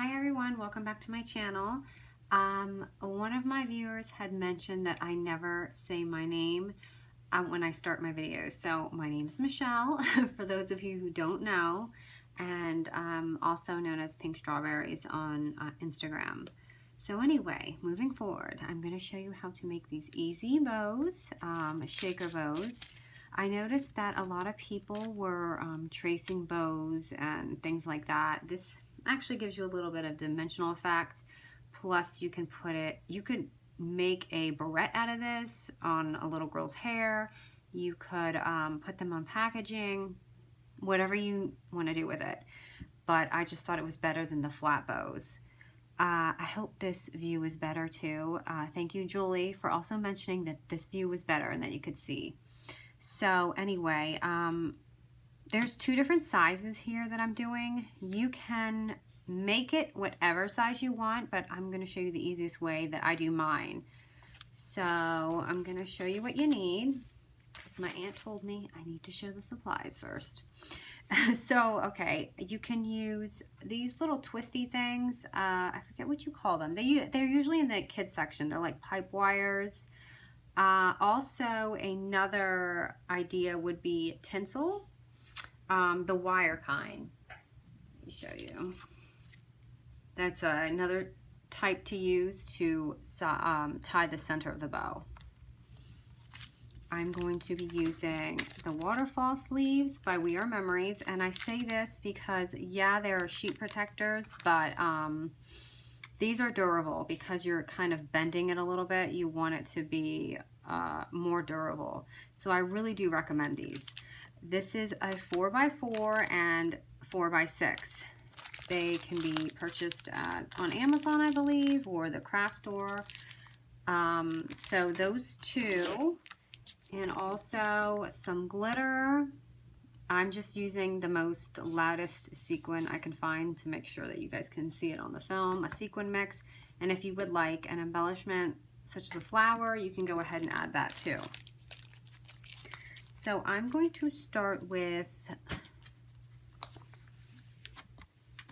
Hi everyone, welcome back to my channel. One of my viewers had mentioned that I never say my name when I start my videos. So my name is Michelle, for those of you who don't know, and also known as Pink Strawberries on Instagram. So anyway, moving forward, I'm going to show you how to make these easy bows, shaker bows. I noticed that a lot of people were tracing bows and things like that. This actually gives you a little bit of dimensional effect. Plus you could make a barrette out of this on a little girl's hair. You could put them on packaging, whatever you want to do with it. But I just thought it was better than the flat bows. I hope this view is better too. Thank you, Julie, for also mentioning that this view was better and that you could see. So anyway, there's two different sizes here that I'm doing. You can make it whatever size you want, but I'm going to show you the easiest way that I do mine. So I'm going to show you what you need, because my aunt told me I need to show the supplies first. So, okay, you can use these little twisty things. I forget what you call them. They're usually in the kids section. They're like pipe wires. Also, another idea would be tinsel, the wire kind. Let me show you. That's another type to use to tie the center of the bow. I'm going to be using the waterfall sleeves by We Are Memories, and I say this because, yeah, they're sheet protectors, but these are durable because you're kind of bending it a little bit. You want it to be more durable. So I really do recommend these. This is a 4x4 and 4x6. They can be purchased on Amazon, I believe, or the craft store. So those two, and also some glitter. I'm just using the most loudest sequin I can find to make sure that you guys can see it on the film, a sequin mix. And if you would like an embellishment such as a flower, you can go ahead and add that too. So I'm going to start with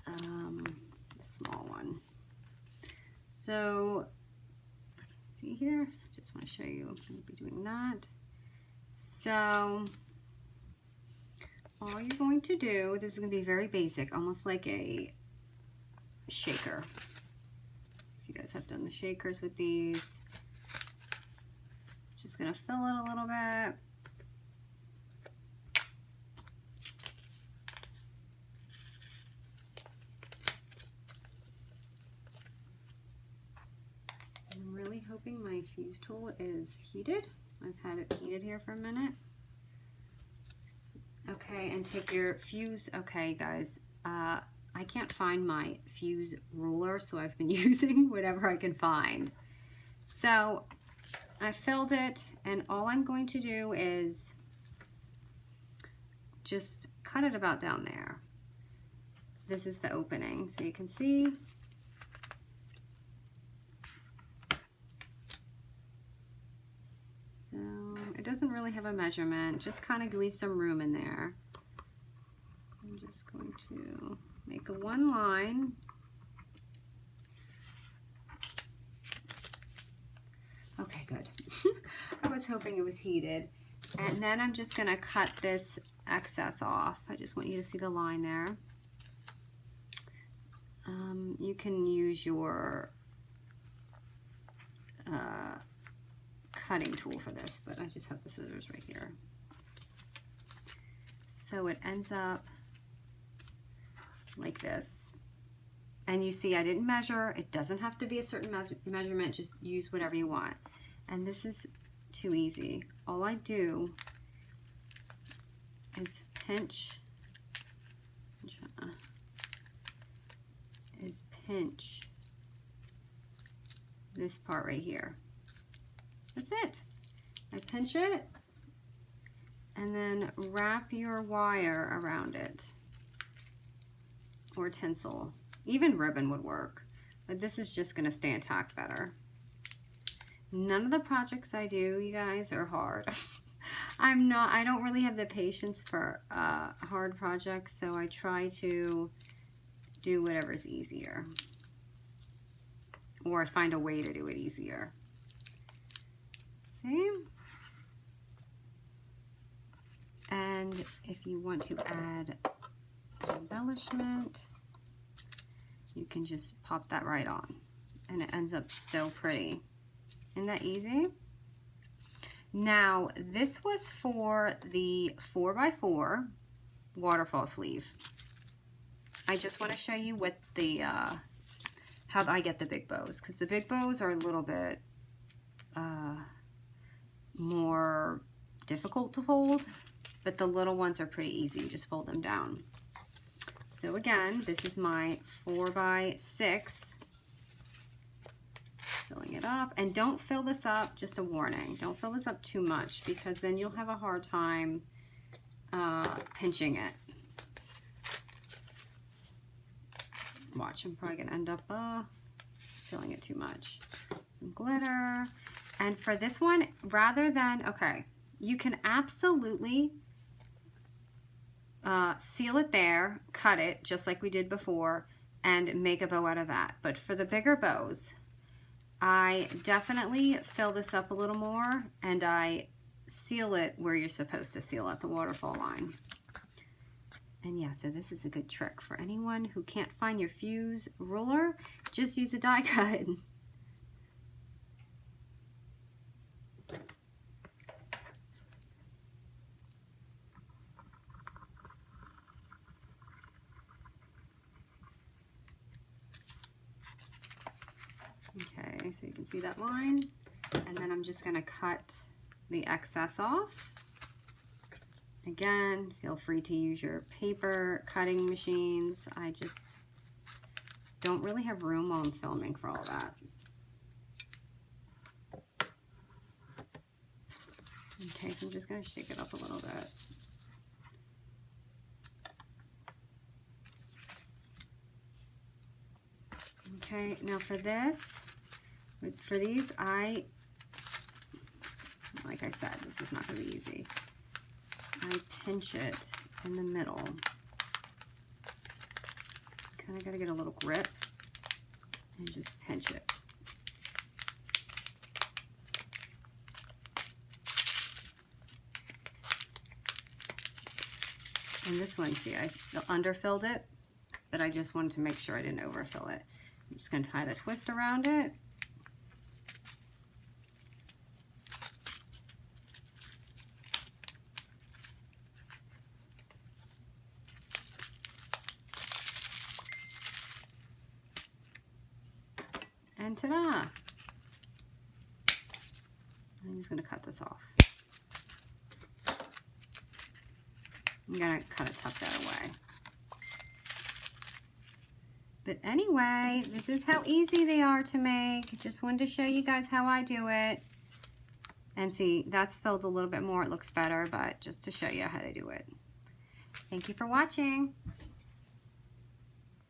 the small one. So let's see here, I just want to show you, I'm going to be doing that. So all you're going to do, this is going to be very basic, almost like a shaker. If you guys have done the shakers with these, just going to fill it a little bit. I'm really hoping my fuse tool is heated. I've had it heated here for a minute. Okay, and take your fuse. Okay, guys, I can't find my fuse ruler, so I've been using whatever I can find. So I filled it, and all I'm going to do is just cut it about down there. This is the opening, so you can see. So it doesn't really have a measurement, just kind of leave some room in there. I'm just going to make a one line. Okay, good. I was hoping it was heated. And then I'm just going to cut this excess off. I just want you to see the line there. You can use your cutting tool for this, but I just have the scissors right here. So it ends up like this. And you see I didn't measure. It doesn't have to be a certain measurement. Just use whatever you want. And this is too easy. All I do is pinch this part right here. That's it. I pinch it and then wrap your wire around it, or tinsel. Even ribbon would work, but this is just going to stay intact better. None of the projects I do, you guys, are hard. I don't really have the patience for hard projects, so I try to do whatever's easier, or find a way to do it easier. See? And if you want to add embellishment, you can just pop that right on, and it ends up so pretty. Isn't that easy? Now, this was for the 4x4 waterfall sleeve. I just want to show you what the how I get the big bows, because the big bows are a little bit more difficult to fold, but the little ones are pretty easy. You just fold them down. So again, this is my 4x6. Filling it up, and don't fill this up, just a warning, don't fill this up too much, because then you'll have a hard time pinching it. Watch, I'm probably gonna end up filling it too much. Some glitter. And for this one, rather than, okay, you can absolutely seal it there, cut it just like we did before, and make a bow out of that. But for the bigger bows, I definitely fill this up a little more, and I seal it where you're supposed to seal at the waterfall line. And yeah, so this is a good trick for anyone who can't find your fuse ruler. Just use a die cut. Okay, so you can see that line, and then I'm just going to cut the excess off. Again, feel free to use your paper cutting machines. I just don't really have room while I'm filming for all that. Okay, so I'm just going to shake it up a little bit. Okay, now for this, for these, like I said, this is not going to be easy. I pinch it in the middle. Kind of got to get a little grip and just pinch it. And this one, see, I underfilled it, but I just wanted to make sure I didn't overfill it. I'm just going to tie the twist around it. And ta-da! I'm just going to cut this off. I'm going to kind of tuck that away. But anyway, this is how easy they are to make. Just wanted to show you guys how I do it. And see, that's filled a little bit more. It looks better, but just to show you how to do it. Thank you for watching.